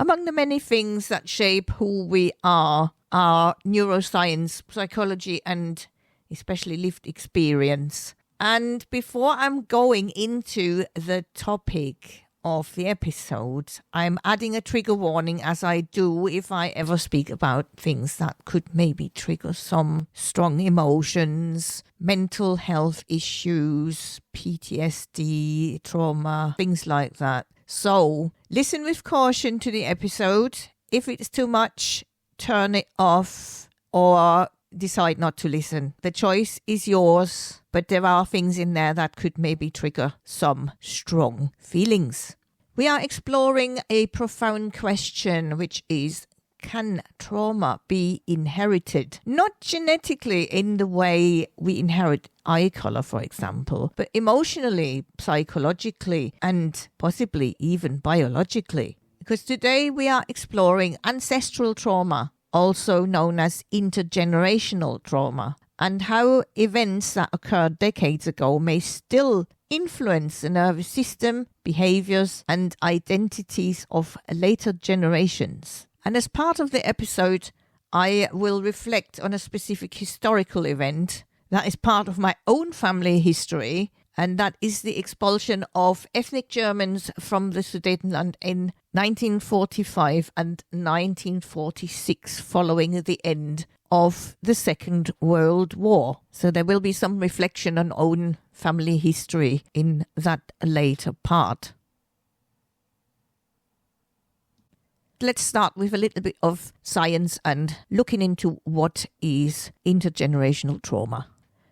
Among the many things that shape who we are neuroscience, psychology, and especially lived experience. And before I'm going into the topic of the episode, I'm adding a trigger warning, as I do if I ever speak about things that could maybe trigger some strong emotions, mental health issues, PTSD, trauma, things like that. So listen with caution to the episode. If it's too much, turn it off or decide not to listen. The choice is yours, but there are things in there that could maybe trigger some strong feelings. We are exploring a profound question, which is, can trauma be inherited? Not genetically in the way we inherit eye color, for example, but emotionally, psychologically, and possibly even biologically. Because today we are exploring ancestral trauma, also known as intergenerational trauma, and how events that occurred decades ago may still influence the nervous system, behaviors, and identities of later generations. And as part of the episode, I will reflect on a specific historical event that is part of my own family history, and that is the expulsion of ethnic Germans from the Sudetenland in 1945 and 1946, following the end of the Second World War. So there will be some reflection on own family history in that later part. Let's start with a little bit of science and looking into what is intergenerational trauma.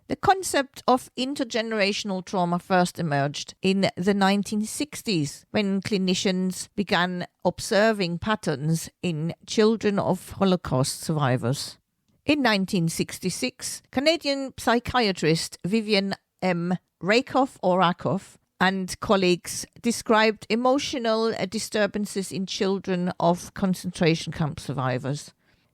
The concept of intergenerational trauma first emerged in the 1960s when clinicians began observing patterns in children of Holocaust survivors. In 1966, Canadian psychiatrist Vivian M. Rakoff and colleagues described emotional disturbances in children of concentration camp survivors.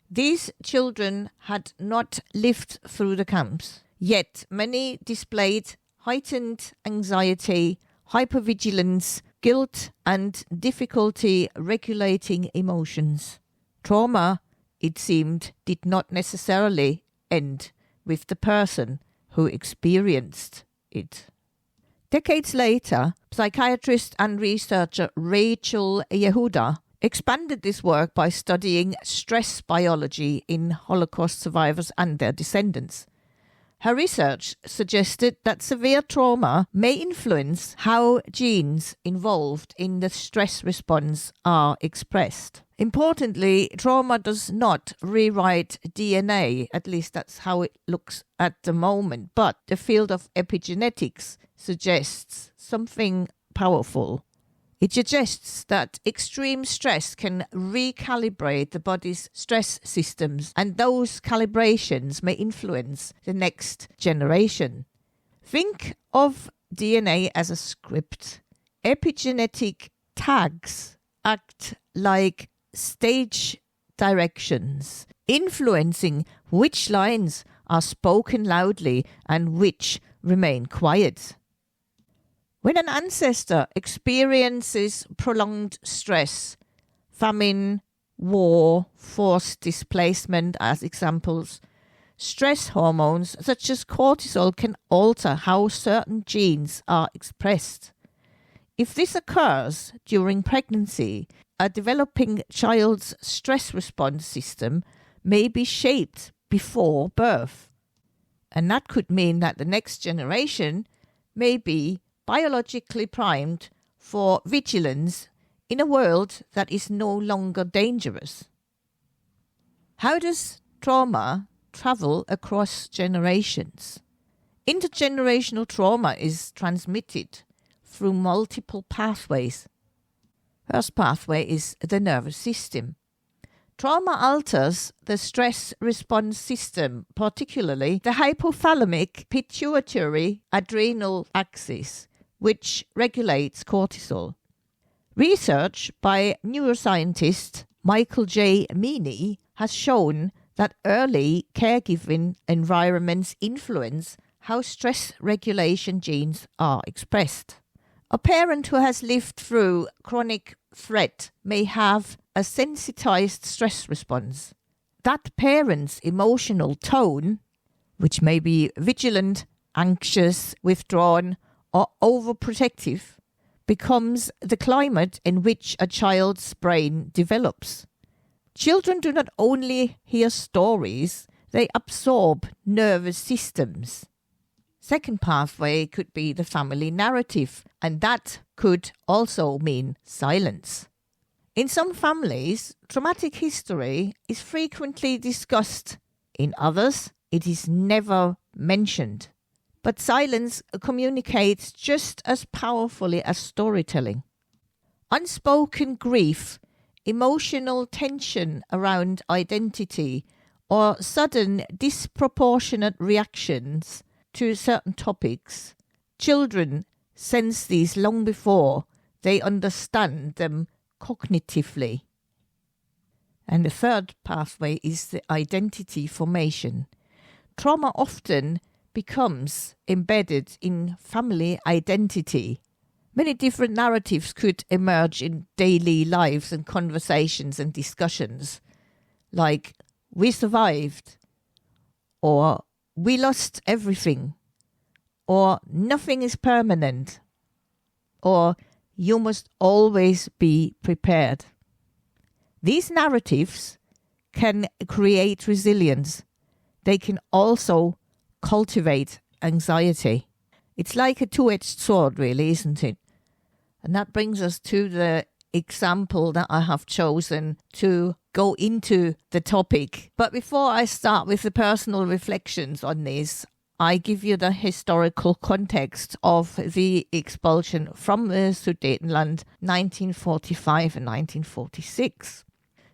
These children had not lived through the camps. Yet many displayed heightened anxiety, hypervigilance, guilt, and difficulty regulating emotions. Trauma, it seemed, did not necessarily end with the person who experienced it. Decades later, psychiatrist and researcher Rachel Yehuda expanded this work by studying stress biology in Holocaust survivors and their descendants. Her research suggested that severe trauma may influence how genes involved in the stress response are expressed. Importantly, trauma does not rewrite DNA, at least that's how it looks at the moment, but the field of epigenetics suggests something powerful. It suggests that extreme stress can recalibrate the body's stress systems, and those calibrations may influence the next generation. Think of DNA as a script. Epigenetic tags act like stage directions, influencing which lines are spoken loudly and which remain quiet. When an ancestor experiences prolonged stress, famine, war, forced displacement as examples, stress hormones such as cortisol can alter how certain genes are expressed. If this occurs during pregnancy, a developing child's stress response system may be shaped before birth. And that could mean that the next generation may be biologically primed for vigilance in a world that is no longer dangerous. How does trauma travel across generations? Intergenerational trauma is transmitted through multiple pathways. First pathway is the nervous system. Trauma alters the stress response system, particularly the hypothalamic pituitary adrenal axis, which regulates cortisol. Research by neuroscientist Michael J. Meany has shown that early caregiving environments influence how stress regulation genes are expressed. A parent who has lived through chronic threat may have a sensitized stress response. That parent's emotional tone, which may be vigilant, anxious, withdrawn, or overprotective, becomes the climate in which a child's brain develops. Children do not only hear stories, they absorb nervous systems. Second pathway could be the family narrative, and that could also mean silence. In some families, traumatic history is frequently discussed. In others, it is never mentioned. But silence communicates just as powerfully as storytelling. Unspoken grief, emotional tension around identity, or sudden disproportionate reactions to certain topics. Children sense these long before they understand them cognitively. And the third pathway is the identity formation. Trauma often becomes embedded in family identity. Many different narratives could emerge in daily lives and conversations and discussions, like we survived, or we lost everything, or nothing is permanent, or you must always be prepared. These narratives can create resilience. They can also cultivate anxiety. It's like a two-edged sword, really, isn't it? And that brings us to the example that I have chosen to go into the topic. But before I start with the personal reflections on this, I give you the historical context of the expulsion from the Sudetenland 1945 and 1946.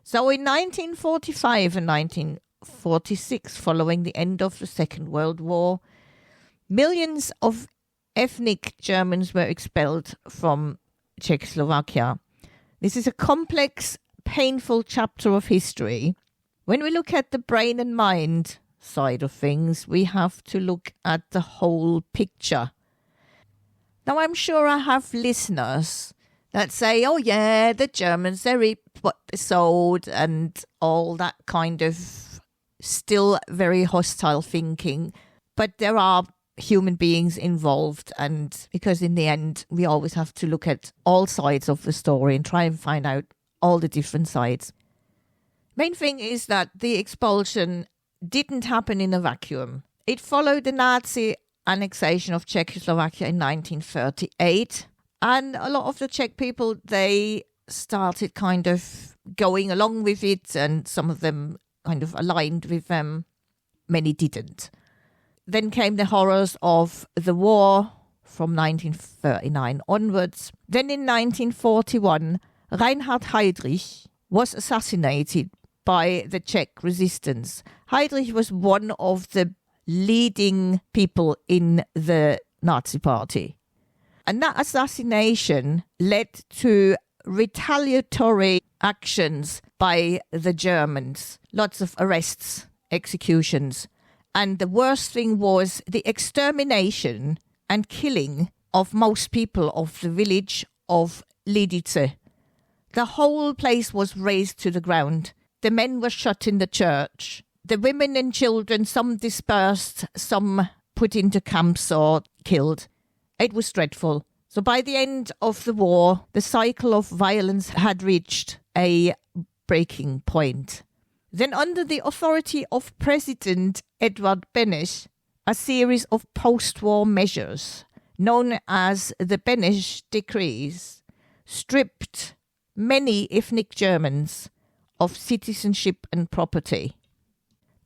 So in 1945 and 1946, following the end of the Second World War, millions of ethnic Germans were expelled from Czechoslovakia. This is a complex, painful chapter of history. When we look at the brain and mind side of things, we have to look at the whole picture. Now, I'm sure I have listeners that say, oh yeah, the Germans, they reap what they sowed and all that kind of still very hostile thinking. But there are human beings involved, and because in the end, we always have to look at all sides of the story and try and find out all the different sides. Main thing is that the expulsion didn't happen in a vacuum. It followed the Nazi annexation of Czechoslovakia in 1938. And a lot of the Czech people, they started kind of going along with it, and some of them kind of aligned with them. Many didn't. Then came the horrors of the war from 1939 onwards. Then in 1941, Reinhard Heydrich was assassinated by the Czech resistance. Heydrich was one of the leading people in the Nazi Party. And that assassination led to retaliatory actions by the Germans. Lots of arrests, executions. And the worst thing was the extermination and killing of most people of the village of Lidice. The whole place was razed to the ground. The men were shot in the church. The women and children, some dispersed, some put into camps or killed. It was dreadful. So by the end of the war, the cycle of violence had reached a breaking point. Then under the authority of President Edvard Beneš, a series of post-war measures, known as the Beneš Decrees, stripped many ethnic Germans of citizenship and property.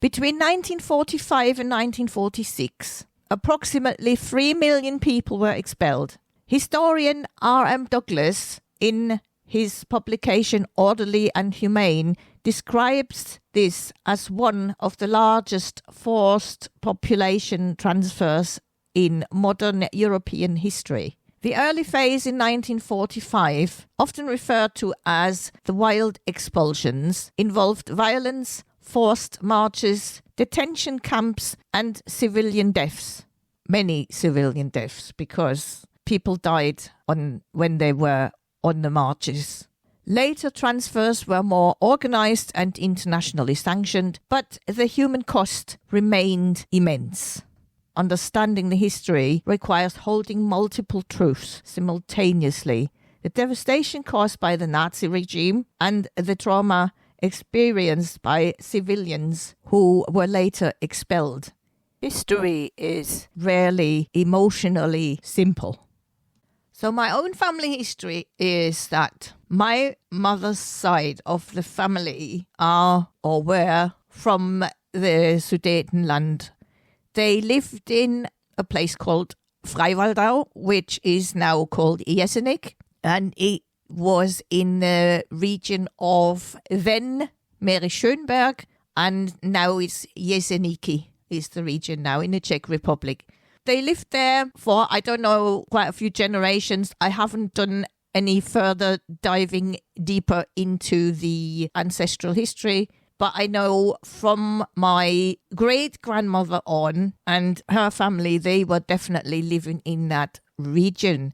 Between 1945 and 1946, approximately 3 million people were expelled. Historian R.M. Douglas, in his publication Orderly and Humane, describes this as one of the largest forced population transfers in modern European history. The early phase in 1945, often referred to as the wild expulsions, involved violence, forced marches, detention camps, and civilian deaths. Many civilian deaths, because people died when they were on the marches. Later transfers were more organized and internationally sanctioned, but the human cost remained immense. Understanding the history requires holding multiple truths simultaneously. The devastation caused by the Nazi regime and the trauma experienced by civilians who were later expelled. History is rarely emotionally simple. So my own family history is that my mother's side of the family are or were from the Sudetenland. They lived in a place called Freiwaldau, which is now called Jesenik, and it was in the region of then Mary Schönberg, and now it's Jeseniki is the region now in the Czech Republic. They lived there for, I don't know, quite a few generations. I haven't done any further diving deeper into the ancestral history, but I know from my great-grandmother on and her family, they were definitely living in that region.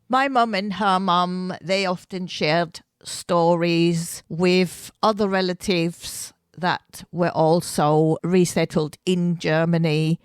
My mum and her mum, they often shared stories with other relatives that were also resettled in Germany.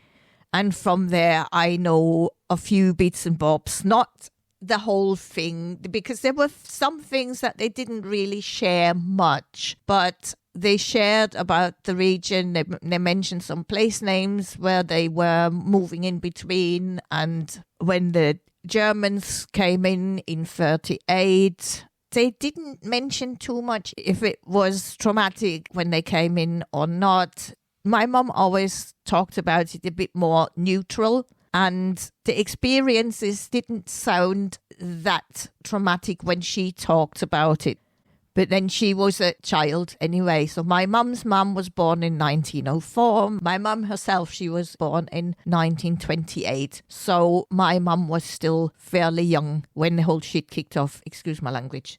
And from there, I know a few bits and bobs, not the whole thing, because there were some things that they didn't really share much, but they shared about the region. They mentioned some place names where they were moving in between. And when the Germans came in 1938, they didn't mention too much if it was traumatic when they came in or not. My mum always talked about it a bit more neutral, and the experiences didn't sound that traumatic when she talked about it. But then she was a child anyway. So my mum's mum was born in 1904. My mum herself, she was born in 1928. So my mum was still fairly young when the whole shit kicked off. Excuse my language.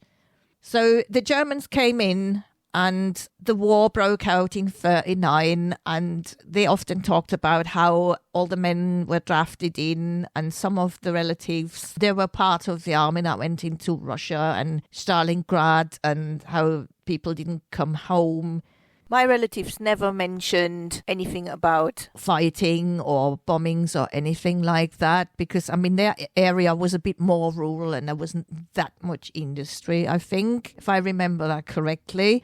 So the Germans came in and the war broke out in 1939, and they often talked about how all the men were drafted in, and some of the relatives, they were part of the army that went into Russia and Stalingrad, and how people didn't come home. My relatives never mentioned anything about fighting or bombings or anything like that, because, I mean, their area was a bit more rural and there wasn't that much industry, I think, if I remember that correctly.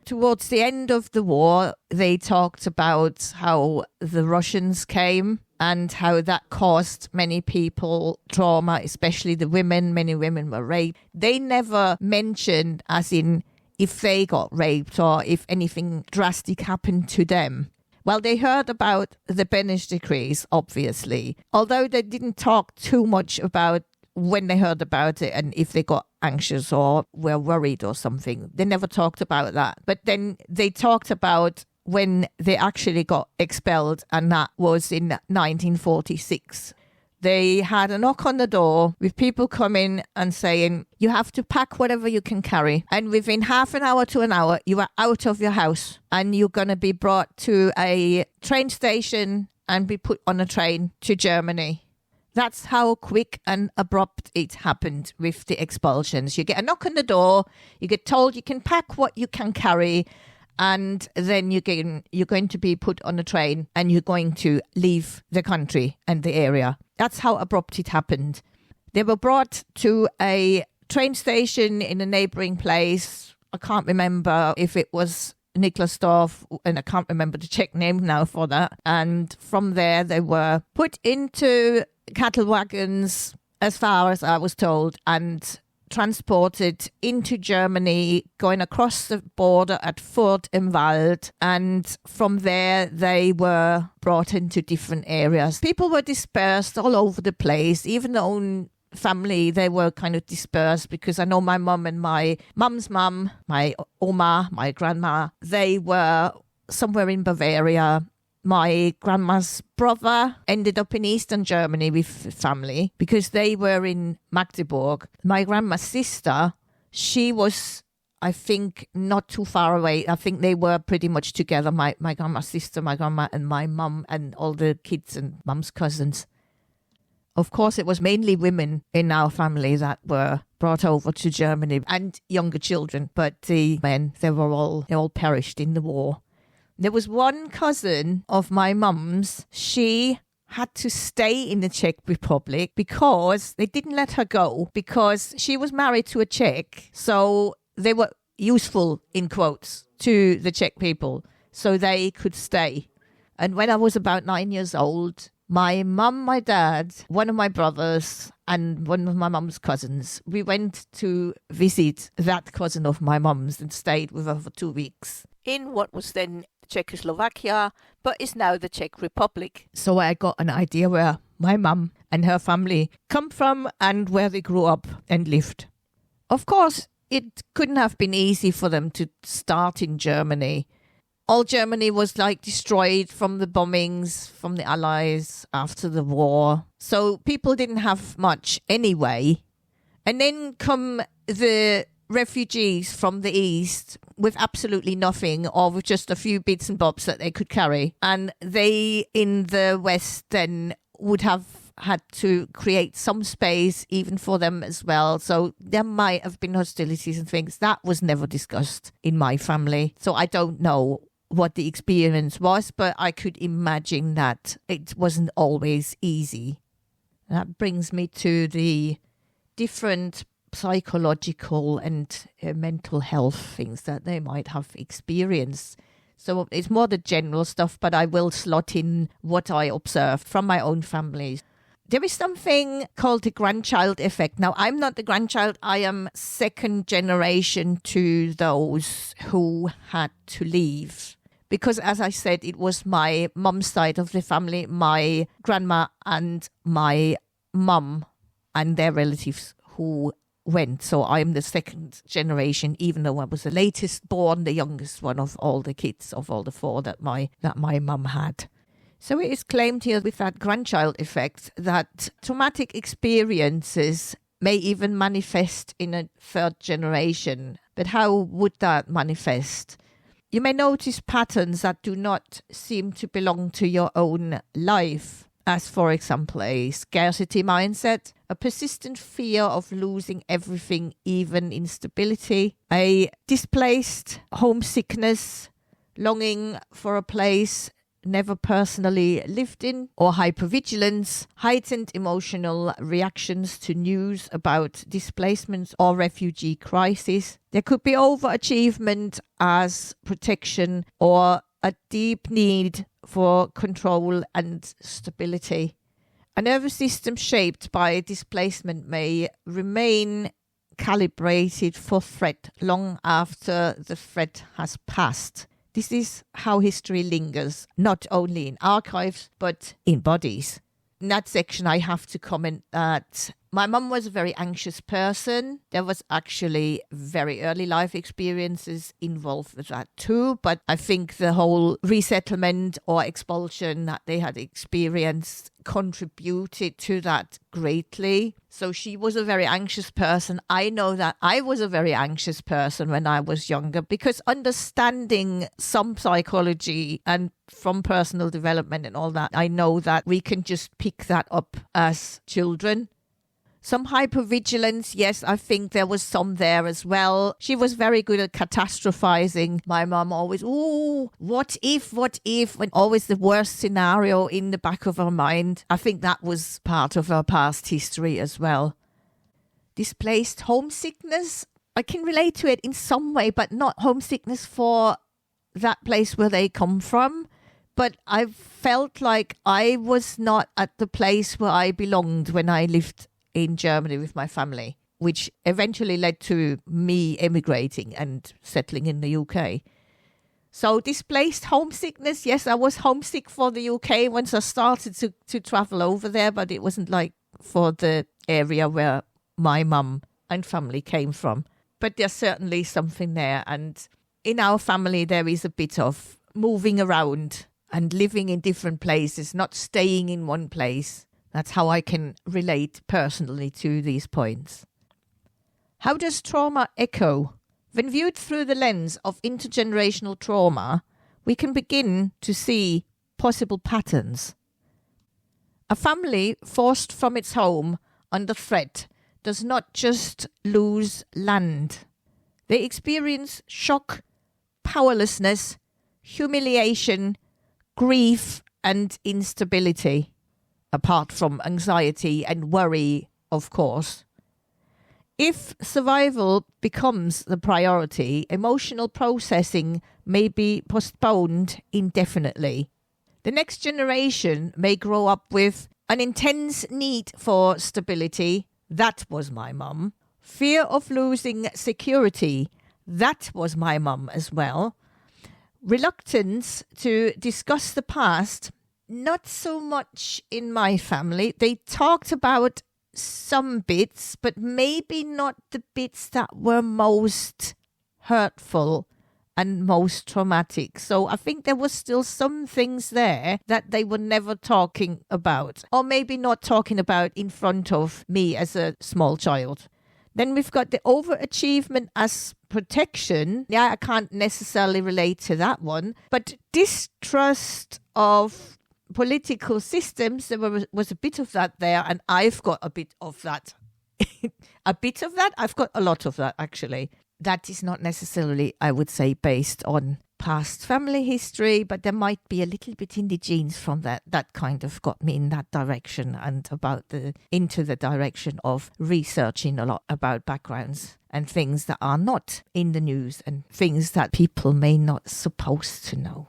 Towards the end of the war, they talked about how the Russians came and how that caused many people trauma, especially the women. Many women were raped. They never mentioned, as in, if they got raped or if anything drastic happened to them. Well, they heard about the Beneš decrees, obviously, although they didn't talk too much about when they heard about it and if they got anxious or were worried or something. They never talked about that. But then they talked about when they actually got expelled, and that was in 1946. They had a knock on the door with people coming and saying, you have to pack whatever you can carry. And within half an hour to an hour, you are out of your house and you're going to be brought to a train station and be put on a train to Germany. That's how quick and abrupt it happened with the expulsions. You get a knock on the door, you get told you can pack what you can carry, and then you're going to be put on a train and you're going to leave the country and the area. That's how abrupt it happened. They were brought to a train station in a neighbouring place. I can't remember if it was Niklasdorf, and I can't remember the Czech name now for that. And from there, they were put into cattle wagons, as far as I was told, and transported into Germany, going across the border at Furt im Wald. And from there, they were brought into different areas. People were dispersed all over the place. Even their own family, they were kind of dispersed, because I know my mum and my mum's mum, my Oma, my grandma, they were somewhere in Bavaria. My grandma's brother ended up in Eastern Germany with family because they were in Magdeburg. My grandma's sister, she was, I think, not too far away. I think they were pretty much together, my grandma's sister, my grandma and my mum and all the kids and mum's cousins. Of course, it was mainly women in our family that were brought over to Germany, and younger children. But the men, they all perished in the war. There was one cousin of my mum's. She had to stay in the Czech Republic because they didn't let her go because she was married to a Czech. So they were useful, in quotes, to the Czech people. So they could stay. And when I was about 9 years old, my mum, my dad, one of my brothers, and one of my mum's cousins, we went to visit that cousin of my mum's and stayed with her for 2 weeks in what was then Czechoslovakia, but is now the Czech Republic. So I got an idea where my mum and her family come from and where they grew up and lived. Of course, it couldn't have been easy for them to start in Germany. All Germany was destroyed from the bombings from the Allies after the war. So people didn't have much anyway. And then come the refugees from the East with absolutely nothing or with just a few bits and bobs that they could carry. And they in the West then would have had to create some space even for them as well. So there might have been hostilities and things. That was never discussed in my family. So I don't know what the experience was, but I could imagine that it wasn't always easy. That brings me to the different psychological and mental health things that they might have experienced. So it's more the general stuff, but I will slot in what I observed from my own family. There is something called the grandchild effect. Now, I'm not the grandchild. I am second generation to those who had to leave. Because, as I said, it was my mum's side of the family, my grandma and my mum and their relatives who went. So I'm the second generation, even though I was the latest born, the youngest one of all the kids, of all the four that my mum had. So it is claimed here with that grandchild effect that traumatic experiences may even manifest in a third generation. But how would that manifest? You may notice patterns that do not seem to belong to your own life, as for example a scarcity mindset, a persistent fear of losing everything, even instability, a displaced homesickness, longing for a place never personally lived in, or hypervigilance, heightened emotional reactions to news about displacements or refugee crisis. There could be overachievement as protection or a deep need for control and stability. A nervous system shaped by displacement may remain calibrated for threat long after the threat has passed. This is how history lingers, not only in archives, but in bodies. In that section, I have to comment that my mum was a very anxious person. There was actually very early life experiences involved with that too. But I think the whole resettlement or expulsion that they had experienced contributed to that greatly. So she was a very anxious person. I know that I was a very anxious person when I was younger, because understanding some psychology and from personal development and all that, I know that we can just pick that up as children. Some hypervigilance, yes, I think there was some there as well. She was very good at catastrophizing. My mum always, what if, and always the worst scenario in the back of her mind. I think that was part of her past history as well. Displaced homesickness, I can relate to it in some way, but not homesickness for that place where they come from. But I felt like I was not at the place where I belonged when I lived in Germany with my family, which eventually led to me emigrating and settling in the UK. So displaced homesickness, yes, I was homesick for the UK once I started to travel over there, but it wasn't like for the area where my mum and family came from. But there's certainly something there. And in our family, there is a bit of moving around and living in different places, not staying in one place. That's how I can relate personally to these points. How does trauma echo? When viewed through the lens of intergenerational trauma, we can begin to see possible patterns. A family forced from its home under threat does not just lose land. They experience shock, powerlessness, humiliation, grief, and instability, apart from anxiety and worry, of course. If survival becomes the priority, emotional processing may be postponed indefinitely. The next generation may grow up with an intense need for stability. That was my mum. Fear of losing security. That was my mum as well. Reluctance to discuss the past. Not so much in my family. They talked about some bits, but maybe not the bits that were most hurtful and most traumatic. So I think there was still some things there that they were never talking about, or maybe not talking about in front of me as a small child. Then we've got the overachievement as protection. Yeah, I can't necessarily relate to that one, but distrust of political systems, there was a bit of that there, and I've got a bit of that. A bit of that? I've got a lot of that, actually. That is not necessarily, I would say, based on past family history, but there might be a little bit in the genes from that. That kind of got me in that direction and into the direction of researching a lot about backgrounds and things that are not in the news and things that people may not supposed to know.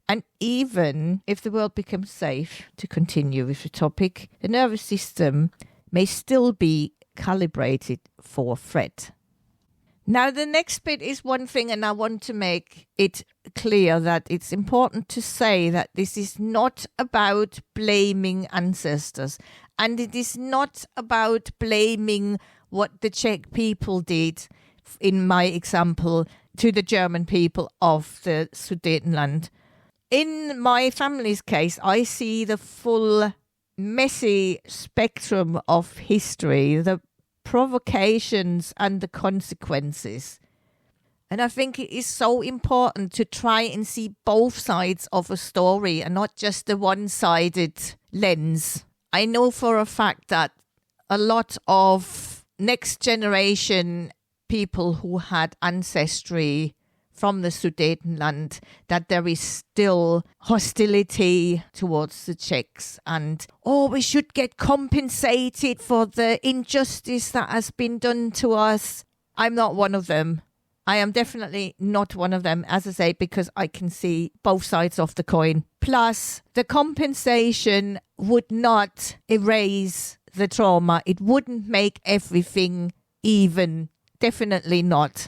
And even if the world becomes safe, to continue with the topic, the nervous system may still be calibrated for threat. Now, the next bit is one thing, and I want to make it clear that it's important to say that this is not about blaming ancestors, and it is not about blaming what the Czech people did, in my example, to the German people of the Sudetenland. In my family's case, I see the full messy spectrum of history, the provocations and the consequences. And I think it is so important to try and see both sides of a story and not just the one-sided lens. I know for a fact that a lot of next generation people who had ancestry from the Sudetenland, that there is still hostility towards the Czechs and, we should get compensated for the injustice that has been done to us. I'm not one of them. I am definitely not one of them, as I say, because I can see both sides of the coin. Plus, the compensation would not erase the trauma. It wouldn't make everything even. Definitely not.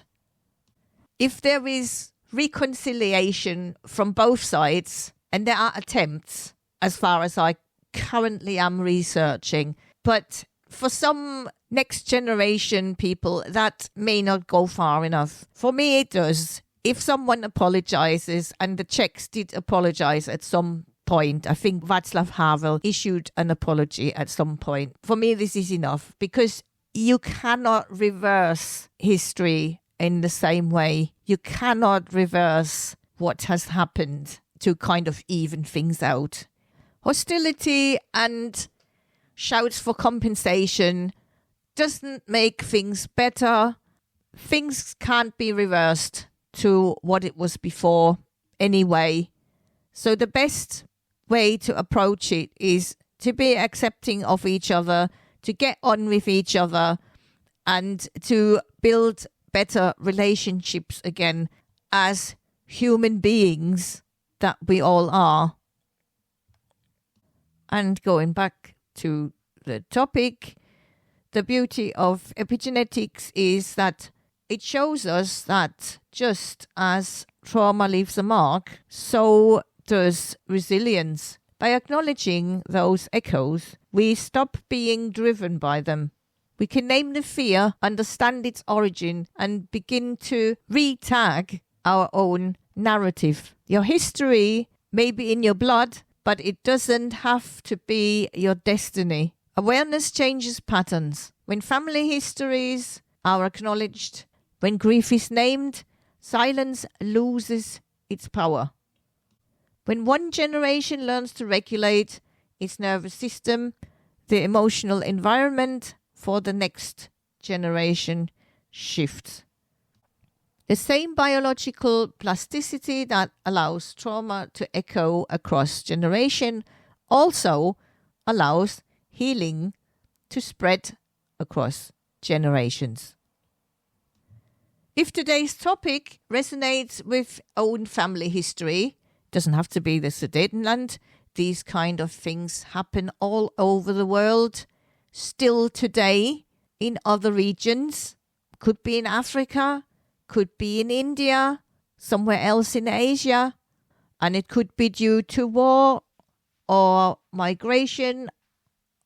If there is reconciliation from both sides, and there are attempts, as far as I currently am researching, but for some next generation people, that may not go far enough. For me, it does. If someone apologizes, and the Czechs did apologize at some point, I think Václav Havel issued an apology at some point. For me, this is enough, because you cannot reverse history in the same way. You cannot reverse what has happened to kind of even things out. Hostility and shouts for compensation doesn't make things better. Things can't be reversed to what it was before anyway. So the best way to approach it is to be accepting of each other, to get on with each other, and to build better relationships again as human beings that we all are. And going back to the topic, the beauty of epigenetics is that it shows us that just as trauma leaves a mark, so does resilience. By acknowledging those echoes, we stop being driven by them. We can name the fear, understand its origin, and begin to re-tag our own narrative. Your history may be in your blood, but it doesn't have to be your destiny. Awareness changes patterns. When family histories are acknowledged, when grief is named, silence loses its power. When one generation learns to regulate its nervous system, the emotional environment for the next generation shifts. The same biological plasticity that allows trauma to echo across generation also allows healing to spread across generations. If today's topic resonates with own family history, doesn't have to be the Sudetenland, these kind of things happen all over the world, still today in other regions, could be in Africa, could be in India, somewhere else in Asia, and it could be due to war or migration,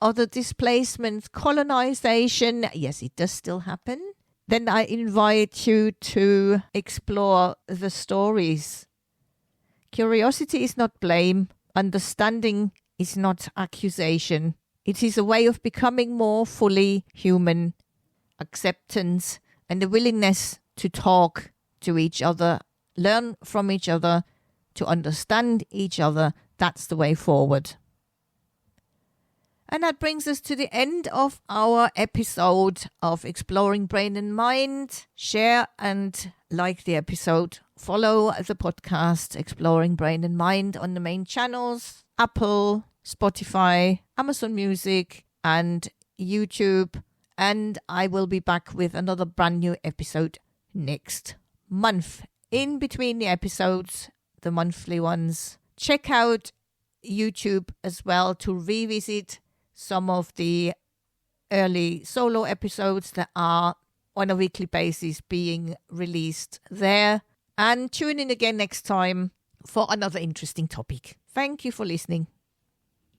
other displacement, colonization. Yes, it does still happen. Then I invite you to explore the stories. Curiosity is not blame. Understanding is not accusation. It is a way of becoming more fully human. Acceptance and the willingness to talk to each other, learn from each other, to understand each other. That's the way forward. And that brings us to the end of our episode of Exploring Brain and Mind. Share and like the episode. Follow the podcast Exploring Brain and Mind on the main channels, Apple, Spotify, Amazon Music and YouTube. And I will be back with another brand new episode next month. In between the episodes, the monthly ones, check out YouTube as well to revisit some of the early solo episodes that are on a weekly basis being released there. And tune in again next time for another interesting topic. Thank you for listening.